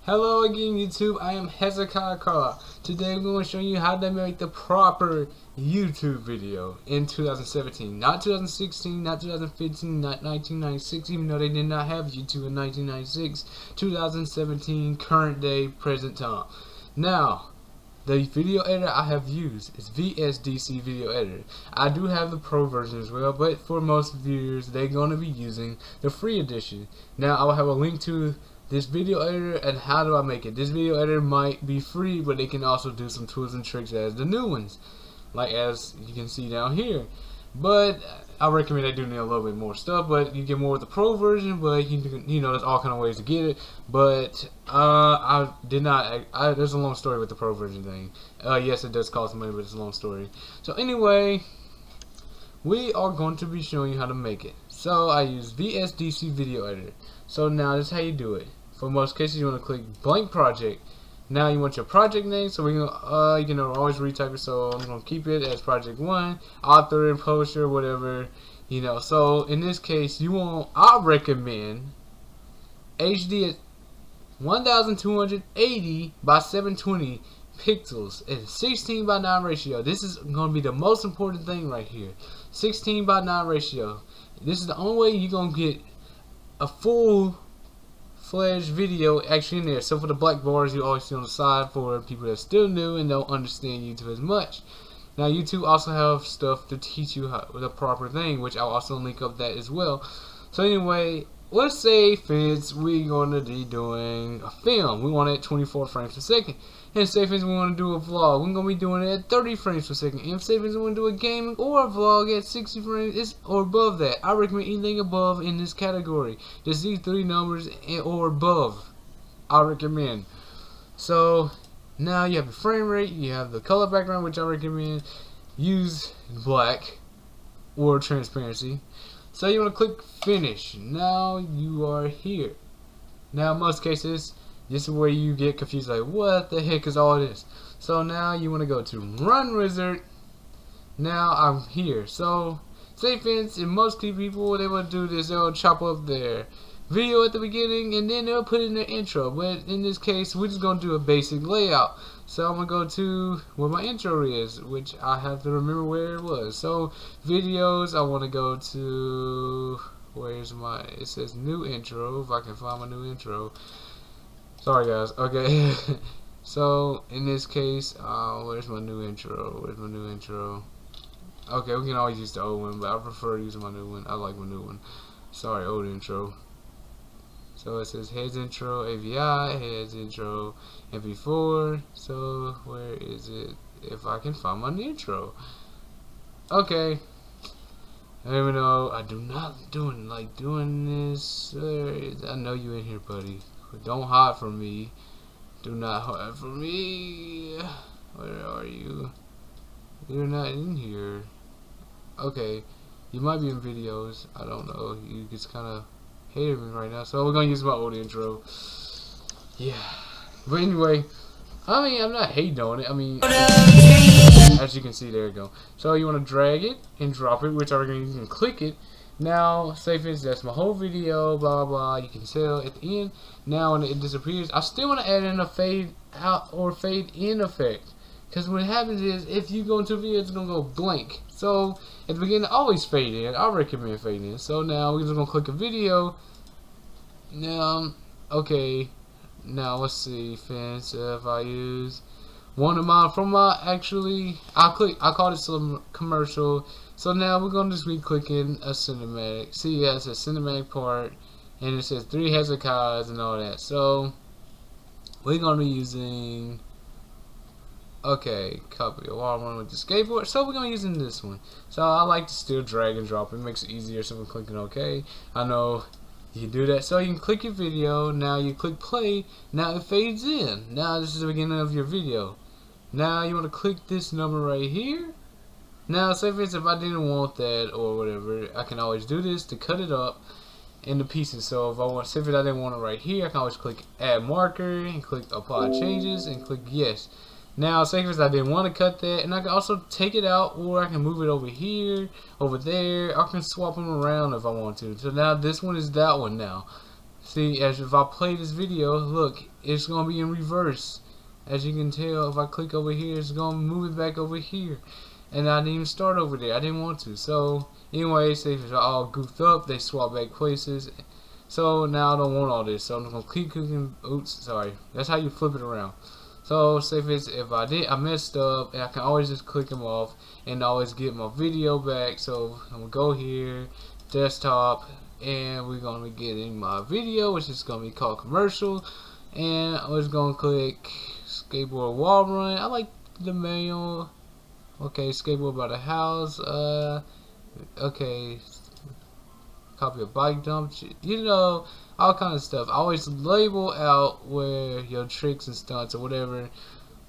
Hello again, YouTube. I am Hezekiah Carlisle. Today I'm going to show you how to make the proper YouTube video in 2017. Not 2016, not 2015, not 1996, even though they did not have YouTube in 1996. 2017, current day, present time. Now, the video editor I have used is VSDC video editor. I do have the pro version as well, but for most viewers, they're going to be using the free edition. Now, I will have a link to this video editor and how do I make it. This video editor might be free, but it can also do some tools and tricks as the new ones, like as you can see down here. But I recommend I do need a little bit more stuff, but you get more with the pro version. But you know, there's all kind of ways to get it. But I did not. There's a long story with the pro version thing. Yes, it does cost money, but it's a long story. So anyway, we are going to be showing you how to make it. So I use VSDC video editor. So now this is how you do it. For most cases, you want to click blank project. Now you want your project name, so we're gonna you can always retype it. So I'm gonna keep it as project 1, author and publisher, whatever, you know. So in this case, I recommend HD at 1280 by 720 pixels and 16 by 9 ratio. This is gonna be the most important thing right here. 16 by 9 ratio. This is the only way you're gonna get a full-fledged video actually in there. So for the black bars you always see on the side for people that are still new and don't understand YouTube as much. Now YouTube also have stuff to teach you the proper thing, which I'll also link up that as well. So anyway, let's say for instance we're gonna be doing a film. We want it at 24 frames per second. And say for instance we want to do a vlog. We're gonna be doing it at 30 frames per second. And say for instance we want to do a gaming or a vlog at 60 frames or above that. I recommend anything above in this category. Just these 3 numbers or above, I recommend. So now you have the frame rate, you have the color background, which I recommend use black or transparency. So you want to click finish. Now you are here. Now in most cases, this is where you get confused, like what the heck is all this? So now you want to go to run wizard. Now I'm here. So say for instance, in most people they will do this, they'll chop up their video at the beginning and then they'll put in their intro. But in this case, we're just gonna do a basic layout. So I'm gonna go to where my intro is, which I have to remember where it was. So videos, I want to go to it says new intro. If I can find my new intro. Sorry guys. Okay. So in this case, where's my new intro? Where's my new intro? Okay, we can always use the old one, but I prefer using my new one. I like my new one. Sorry, old intro. So it says heads intro, AVI, heads intro, MP4. So where is it? If I can find my new intro. Okay. Even though I do not like doing this. I know you in here, buddy. Don't hide from me. Do not hide from me. Where are you? You're not in here. Okay. You might be in videos. I don't know. You just kind of hating me right now. So we're going to use my old intro. Yeah. But anyway, I mean, I'm not hating on it. I mean, as you can see, there you go. So you want to drag it and drop it, which you can click it. Now, say for instance, that's my whole video, blah blah. You can tell at the end. Now when it disappears, I still want to add in a fade out or fade in effect. Because what happens is, if you go into a video, it's going to go blank. So at the beginning, always fade in. I recommend fade in. So now we're just going to click a video. Now, okay. Now let's see, fans. If I use one of mine from my I called it some commercial. So now we're gonna just be clicking a cinematic. See, yeah, it's a cinematic part, and it says 3 Hezekiahs and all that. So we're gonna be using. Okay, copy a one with the skateboard. So we're gonna be using this one. So I like to still drag and drop. It makes it easier. So we're clicking OK. I know you can do that. So you can click your video. Now you click play. Now it fades in. Now this is the beginning of your video. Now you want to click this number right here. Now say for instance if I didn't want that or whatever, I can always do this to cut it up into pieces. So if I want, say if I didn't want it right here, I can always click add marker and click apply changes and click yes. Now say for instance I didn't want to cut that, and I can also take it out, or I can move it over here, over there. I can swap them around if I want to. So now this one is that one now. See, as if I play this video, look, it's gonna be in reverse. As you can tell, if I click over here, it's gonna move it back over here. And I didn't even start over there. I didn't want to. So anyway, say if it's all goofed up, they swap back places. So now I don't want all this. So I'm gonna keep clicking. Oops, sorry. That's how you flip it around. So say if I messed up, and I can always just click them off and always get my video back. So I'm gonna go here, desktop, and we're gonna be getting my video, which is gonna be called commercial. And I was gonna click skateboard wall run. I like the manual. Okay, skateboard by the house. Okay, copy a bike dump. You know, all kind of stuff. I always label out where your tricks and stunts or whatever.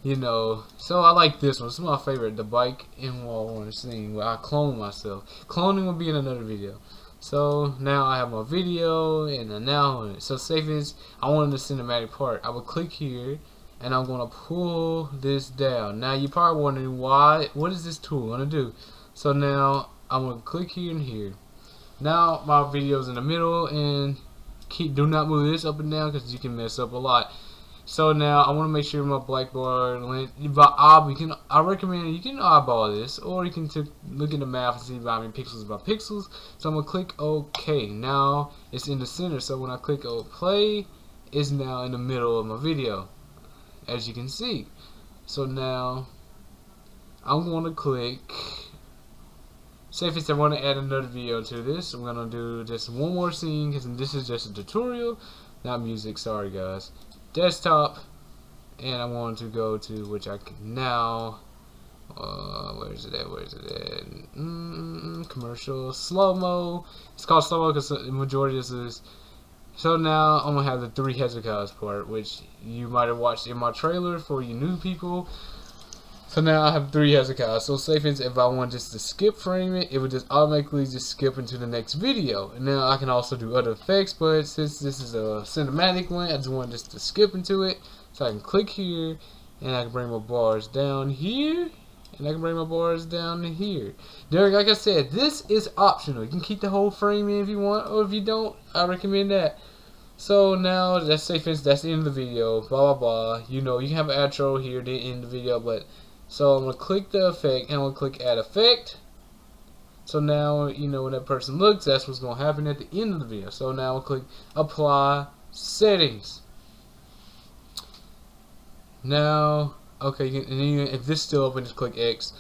You know, so I like this one. It's my favorite, the bike in wall run scene where I clone myself. Cloning will be in another video. So now I have my video and now on it. So say if it's, I wanted the cinematic part, I would click here and I'm gonna pull this down. Now you're probably wondering why, what is this tool gonna do? So now I'm gonna click here and here. Now my video's in the middle, and do not move this up and down because you can mess up a lot. So now I want to make sure my black bar length. I recommend you can eyeball this, or you can look at the math and see how many pixels by pixels. So I'm gonna click OK. Now it's in the center. So when I click play, it's now in the middle of my video, as you can see. So now I'm going to click. Say if I want to add another video to this, I'm gonna do just one more scene because this is just a tutorial, not music. Sorry guys. Desktop, and I want to go to which I can now. Where is it at? Where is it at? Commercial slow mo. It's called slow mo because the majority of this is. So now I'm gonna have the 3 Hezekiahs part, which you might have watched in my trailer for you new people. So now I have 3 Hezekiah. So say for instance, if I want just to skip frame it, it would just automatically just skip into the next video. And now I can also do other effects, but since this is a cinematic one, I just want just to skip into it. So I can click here, and I can bring my bars down here, and I can bring my bars down to here. Derek, like I said, this is optional. You can keep the whole frame in if you want, or if you don't, I recommend that. So now let's say for instance, that's the end of the video, blah blah blah. You know, you can have an outro here to end the video, but so I'm gonna click the effect and I'm gonna click add effect. So now you know when that person looks, that's what's gonna happen at the end of the video. So now I'll click apply settings. Now okay, and then if this is still open, just click X.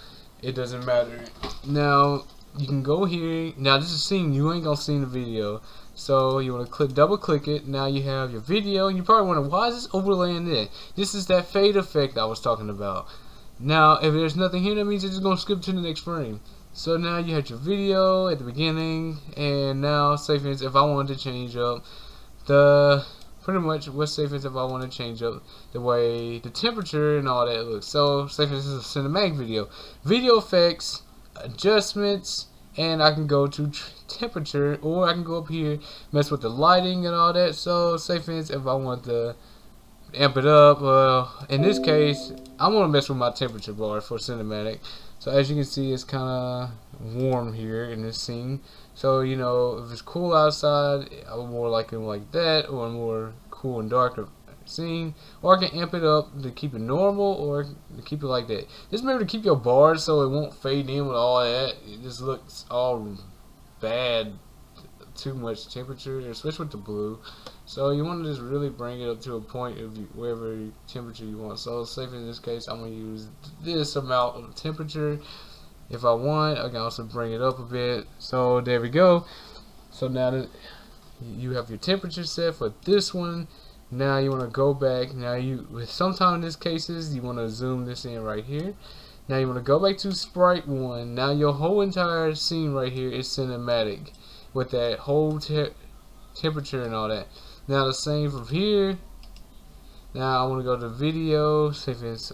It doesn't matter. Now you can go here. Now this is scene, you ain't gonna see the video. So you want to double click it. Now you have your video, and you probably wonder why is this overlaying it? This is that fade effect I was talking about. Now if there's nothing here, that means it's just gonna skip to the next frame. So now you had your video at the beginning, and now say for instance, if I wanted to change up the pretty much what's say for instance, if I want to change up the way the temperature and all that looks. So say for instance, this is a cinematic video effects, adjustments, and I can go to temperature, or I can go up here, mess with the lighting and all that. So say for instance, if I want to amp it up, in this case I'm gonna mess with my temperature bar for cinematic. So as you can see, it's kind of warm here in this scene. So you know, if it's cool outside, I'm more likely like that, or more cool and darker scene, or I can amp it up to keep it normal, or to keep it like that. Just remember to keep your bars so it won't fade in with all that. It just looks all bad, too much temperature, especially with the blue. So you want to just really bring it up to a point of wherever temperature you want. So say in this case, I'm going to use this amount of temperature. If I want, I can also bring it up a bit. So there we go. So now that you have your temperature set for this one, now you want to go back. Now sometimes in these cases, you want to zoom this in right here. Now you want to go back to sprite 1. Now your whole entire scene right here is cinematic with that whole temperature and all that. Now the same from here. Now I want to go to video, say if it's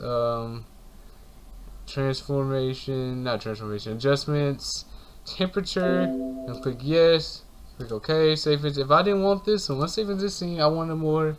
adjustments, temperature, and click yes, click OK. Say if I didn't want this one, let's say for this scene I wanted more,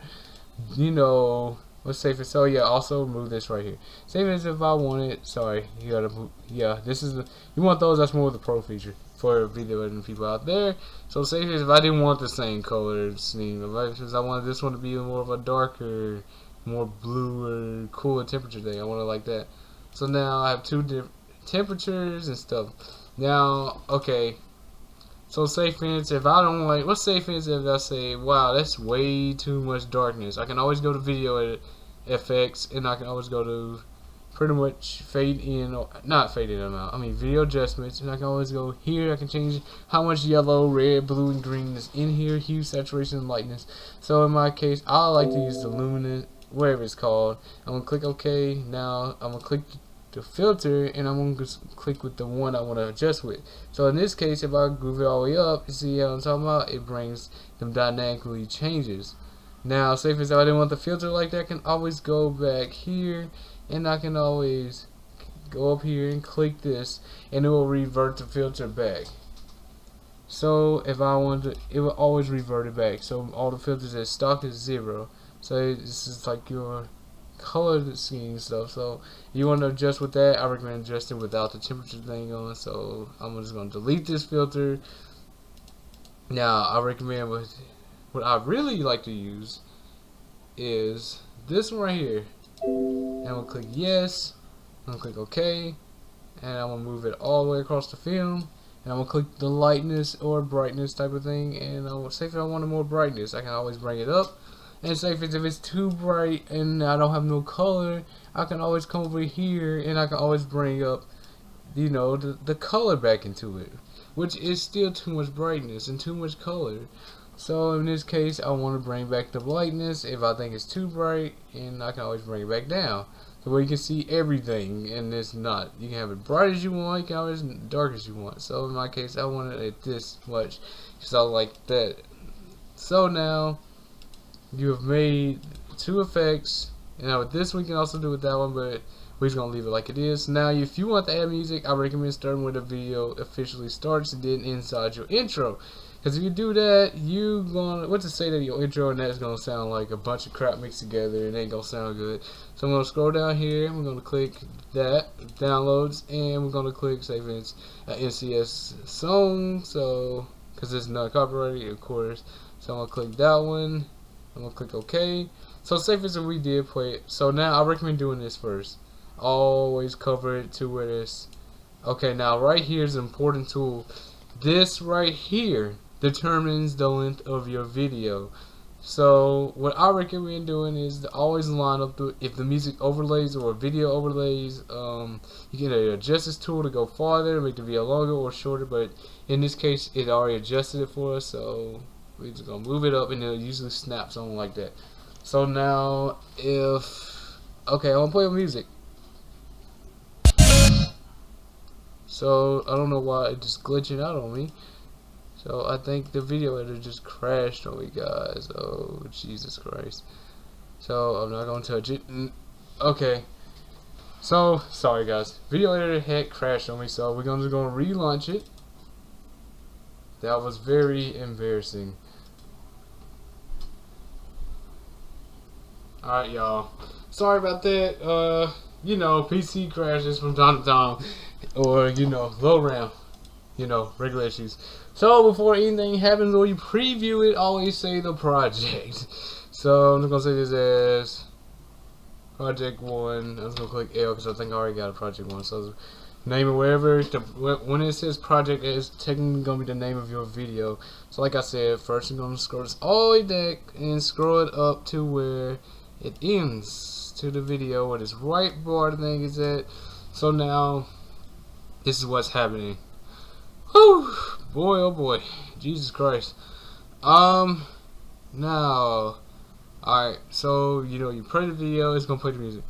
you know, let's say for, so yeah, also move this right here. Say if I wanted, sorry, you gotta move, yeah, this is the, you want those, that's more of the pro feature. for video editing people out there. So say if I didn't want the same color scheme, because I wanted this one to be more of a darker, more bluer, cooler temperature thing. I want it like that. So now I have 2 different temperatures and stuff. Now, okay. So say for instance, if I don't like, let's say for instance, if I say, wow, that's way too much darkness. I can always go to video effects, and I can always go to pretty much fade in, or not fade in or not, I mean video adjustments, and I can always go here. I can change how much yellow, red, blue, and green is in here, hue, saturation, and lightness. So in my case, I like to use the luminance, whatever it's called. I'm gonna click OK. Now I'm gonna click the filter, and I'm gonna click with the one I want to adjust with. So in this case, if I groove it all the way up, you see how I'm talking about? It brings them dynamically changes. Now, say if I didn't want the filter like that, I can always go back here, and I can always go up here and click this, and it will revert the filter back. So if I want to, it will always revert it back. So all the filters that stock is 0. So this is like your color scheme stuff. So you want to adjust with that, I recommend adjusting without the temperature thing on. So I'm just going to delete this filter. Now I recommend what I really like to use is this one right here. And I'm gonna click yes, I'm gonna click OK, and I'm gonna move it all the way across the film, and I'm gonna click the lightness or brightness type of thing, and I'll say if I wanted more brightness, I can always bring it up. And say if it's too bright and I don't have no color, I can always come over here and I can always bring up, you know, the color back into it, which is still too much brightness and too much color. So in this case, I want to bring back the brightness if I think it's too bright, and I can always bring it back down. The way you can see everything, and it's not. You can have it bright as you want, you can have it dark as you want. So in my case, I want it at this much, because I like that. So now, you have made 2 effects, and now with this we can also do with that one, but we're just going to leave it like it is. Now if you want to add music, I recommend starting with the video officially starts, and then inside your intro. Because if you do that, you gonna what to say that your intro and that's gonna sound like a bunch of crap mixed together, and it ain't gonna sound good. So I'm gonna scroll down here. I'm gonna click that downloads, and we're gonna click say if it's an NCS song. So because it's not copyrighted, of course. So I'm gonna click that one. I'm gonna click OK. So say if it's we did play it. So now I recommend doing this first. Always cover it to where it's okay. Now right here is an important tool. This right here determines the length of your video. So what I recommend doing is to always line up if the music overlays or video overlays, you can adjust this tool to go farther, make the video longer or shorter, but in this case it already adjusted it for us, so we're just gonna move it up, and it usually snaps on like that. So now okay, I'm gonna play with music. So I don't know why it's just glitching out on me. So I think the video editor just crashed on me, guys. Oh, Jesus Christ. So I'm not gonna touch it. Okay. So sorry guys. Video editor had crashed on me, so we're just gonna relaunch it. That was very embarrassing. Alright y'all. Sorry about that. You know, PC crashes from time to time. Or, you know, low RAM. You know, regular issues. So before anything happens or you preview it, always say the project. So I'm just gonna say this as project 1. I'm just gonna click L because I think I already got a project 1. So name it wherever. When it says project, it's technically gonna be the name of your video. So like I said, first I'm gonna scroll this all the way back and scroll it up to where it ends to the video, where this right bar thing is at. So now this is what's happening. Whew, boy, oh boy, Jesus Christ. Now, alright, so you know, you play the video, it's gonna play the music.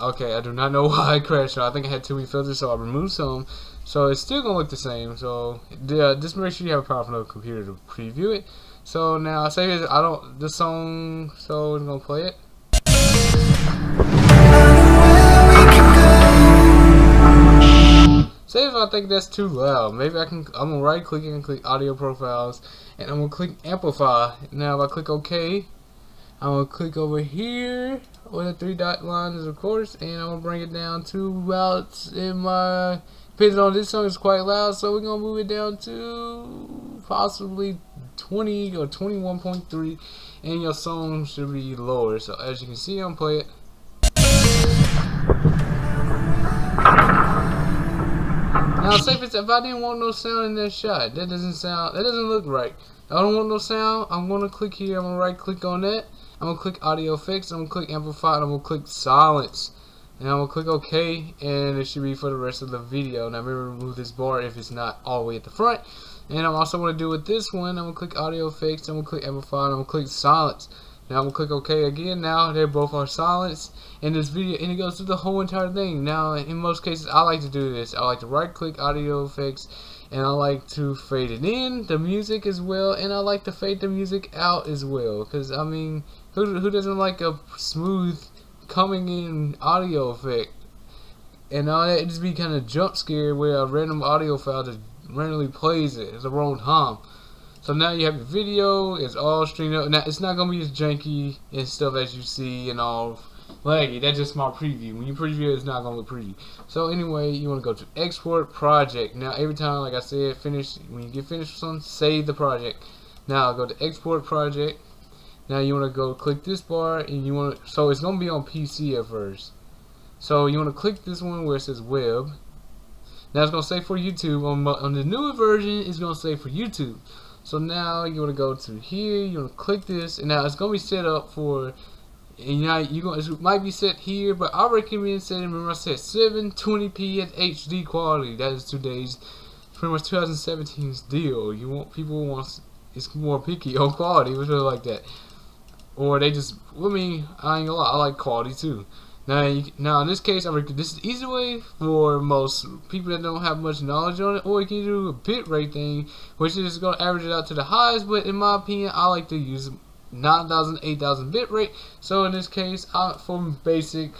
Okay, I do not know why I crashed. I think I had too many filters, so I removed some. So it's still gonna look the same. So just make sure you have a powerful enough computer to preview it. So now, say I don't the song, so it's gonna play it. Say if I think that's too loud, maybe I'm gonna right click and click audio profiles, and I'm gonna click amplify. Now if I click OK, I'm gonna click over here where the 3 dot line is, of course, and I'm gonna bring it down to about in my Depending on this song is quite loud, so we're gonna move it down to possibly 20 or 21.3, and your song should be lower. So as you can see, I'm playing it. Now, say if I didn't want no sound in that shot, that doesn't look right. I don't want no sound. I'm gonna click here. I'm gonna right click on that. I'm gonna click audio effects. I'm gonna click amplify. And I'm gonna click silence. And I'm gonna click OK, and it should be for the rest of the video. Now remember, remove this bar if it's not all the way at the front. And I'm also gonna do with this one. I'm gonna click audio effects. I'm gonna click amplify. And I'm gonna click silence. Now I'm gonna click OK again. Now they both are silenced in this video, and it goes through the whole entire thing. Now in most cases, I like to do this. I like to right click audio effects, and I like to fade it in the music as well, and I like to fade the music out as well. Cause I mean, who doesn't like a smooth coming in audio effect and all that? It just be kind of jump scared where a random audio file just randomly plays it at the wrong time. So now you have your video, it's all streamed up. Now it's not gonna be as janky and stuff as you see and all laggy. That's just my preview. When you preview it, it's not gonna look pretty. So anyway, you want to go to export project. Now every time, like I said, when you get finished with something, save the project. Now go to export project. Now you want to go click this bar, and you want to, so it's gonna be on PC at first. So you want to click this one where it says web. Now it's gonna say for YouTube. On the newer version, it's gonna say for YouTube. So now you want to go to here. You want to click this, and now it's gonna be set up for. And now it might be set here, but I recommend setting. Remember I said 720p at HD quality. That is today's, pretty much 2017's deal. It's more picky on quality, which really like that. Or they just, I mean, I ain't gonna lie, I like quality too. Now in this case, this is the easy way for most people that don't have much knowledge on it. Or you can do a bitrate thing, which is gonna average it out to the highest. But in my opinion, I like to use 9,000, 8,000 bitrate. So in this case, for basic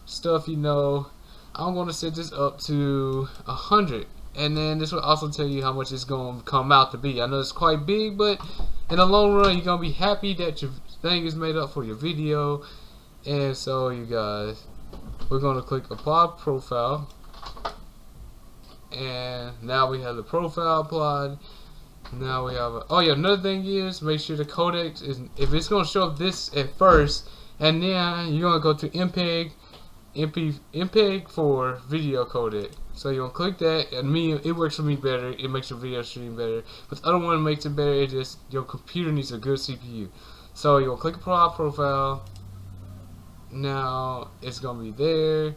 stuff, you know, I'm gonna set this up to 100. And then this will also tell you how much it's going to come out to be. I know it's quite big, but in the long run, you're going to be happy that your thing is made up for your video. And so, you guys, we're going to click apply profile. And now we have the profile applied. Now we have another thing is, make sure the codec is, if it's going to show up this at first, and then you're going to go to MPEG for video codec. So you're gonna click that, and it works for me better. It makes your video stream better. But the other one makes it better. It just, your computer needs a good CPU. So you're gonna click apply profile. Now it's gonna be there.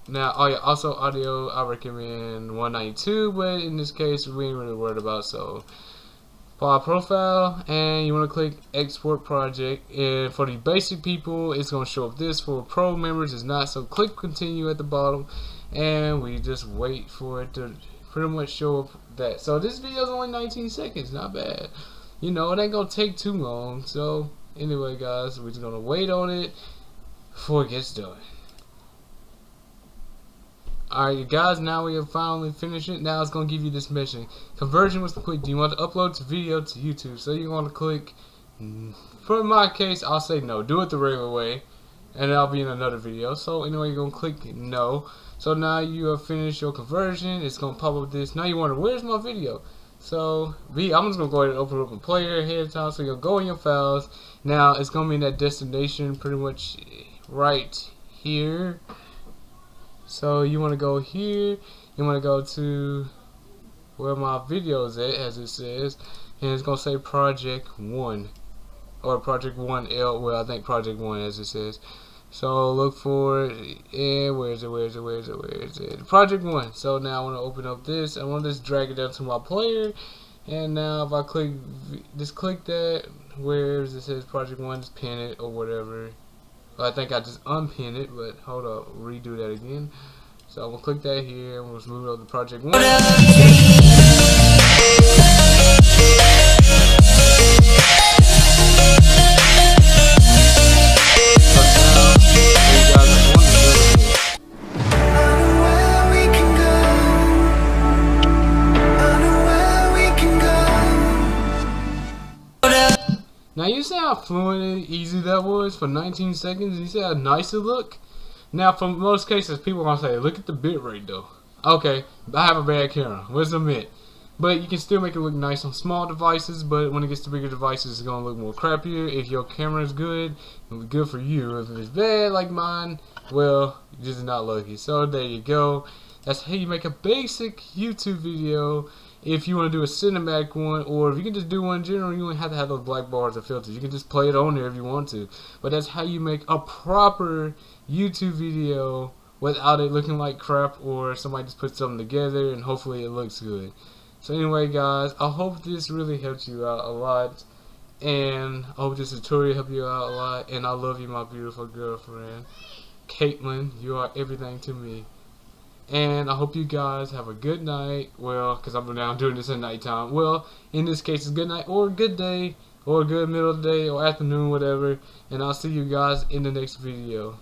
Now, also audio, I recommend 192, but in this case we ain't really worried about. So apply profile, and you want to click export project. And for the basic people, it's going to show up this. For pro members, it's not. So click continue at the bottom, and we just wait for it to pretty much show up that. So this video is only 19 seconds, not bad. You know, it ain't going to take too long. So anyway, guys, we're just going to wait on it before it gets done. Alright guys, now we have finally finished it. Now it's going to give you this mission. Conversion was quick. Do you want to upload the video to YouTube? So you want to click, for my case, I'll say no. Do it the regular way, and I'll be in another video. So anyway, you're going to click no. So now you have finished your conversion. It's going to pop up this. Now you wonder, where's my video? So I'm just going to go ahead and open up a player ahead of time. So you'll go in your files. Now it's going to be in that destination pretty much right here. So you want to go here, you want to go to where my video is at, as it says, and it's going to say project 1, or project 1L, well I think project 1 as it says. So look for it, and where is it, project 1. So now I want to open up this, I want to just drag it down to my player, and now if I click that, where it says project 1, just pin it or whatever. I think I just unpinned it, but hold up, redo that again. So I'm gonna click that here, and we'll just move it over to project 1. Now you see how fluent and easy that was for 19 seconds? You see how nice it looked? Now for most cases, people are going to say, look at the bitrate though. Okay, I have a bad camera. Let's admit. But you can still make it look nice on small devices, but when it gets to bigger devices, it's going to look more crappier. If your camera is good, it'll be good for you. If it's bad like mine, well, you're just not lucky. So there you go. That's how you make a basic YouTube video. If you want to do a cinematic one, or if you can just do one in general, you don't have to have those black bars or filters. You can just play it on there if you want to. But that's how you make a proper YouTube video without it looking like crap, or somebody just put something together and hopefully it looks good. So anyway, guys, I hope this really helped you out a lot, and I hope this tutorial helped you out a lot, and I love you, my beautiful girlfriend, Kaitlyn. You are everything to me, and I hope you guys have a good night. Well, because I'm now doing this at nighttime. Well, in this case, it's good night, or a good day, or a good middle of the day, or afternoon, whatever, and I'll see you guys in the next video.